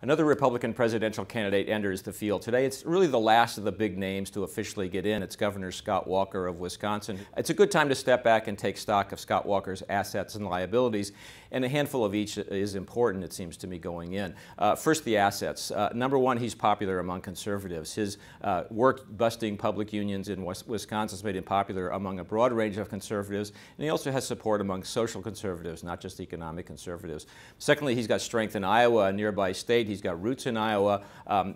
Another Republican presidential candidate enters the field today. It's really the last of the big names to officially get in. It's Governor Scott Walker of Wisconsin. It's a good time to step back and take stock of Scott Walker's assets and liabilities, and a handful of each is important, it seems to me, going in. First, the assets. Number one, he's popular among conservatives. His work busting public unions in Wisconsin has made him popular among a broad range of conservatives, and he also has support among social conservatives, not just economic conservatives. Secondly, he's got strength in Iowa, a nearby state. He's got roots in Iowa.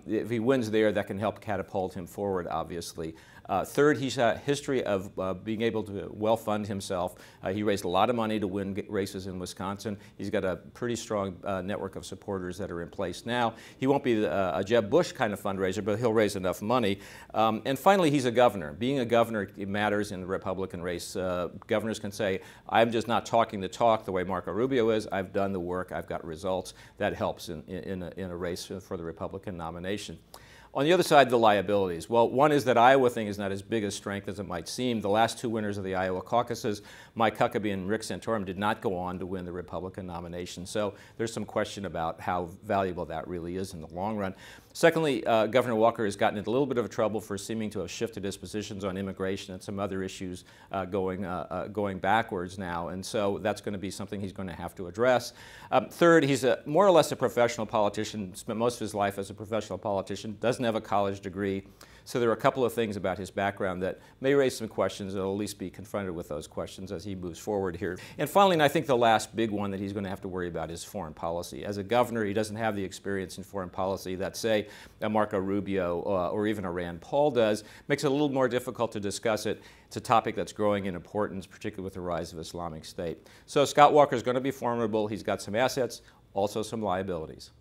If he wins there, that can help catapult him forward, obviously. Third, he's a history of being able to well-fund himself. He raised a lot of money to win races in Wisconsin. He's got a pretty strong network of supporters that are in place now. He won't be a Jeb Bush kind of fundraiser, but he'll raise enough money. And finally, he's a governor. Being a governor matters in the Republican race. Governors can say, I'm just not talking the talk the way Marco Rubio is. I've done the work. I've got results. That helps in a race for the Republican nomination. On the other side, the liabilities. Well, one is that Iowa thing is not as big a strength as it might seem. The last two winners of the Iowa caucuses, Mike Huckabee and Rick Santorum, did not go on to win the Republican nomination. So there's some question about how valuable that really is in the long run. Secondly, Governor Walker has gotten into a little bit of trouble for seeming to have shifted his positions on immigration and some other issues going backwards now. And so that's going to be something he's going to have to address. Third, he's more or less a professional politician, spent most of his life as a professional politician, doesn't have a college degree. So there are a couple of things about his background that may raise some questions, and he'll at least be confronted with those questions as he moves forward here. And finally, and I think the last big one that he's going to have to worry about is foreign policy. As a governor, he doesn't have the experience in foreign policy that, say, a Marco Rubio or even a Rand Paul does. Makes it a little more difficult to discuss it. It's a topic that's growing in importance, particularly with the rise of Islamic State. So Scott Walker is going to be formidable. He's got some assets, also some liabilities.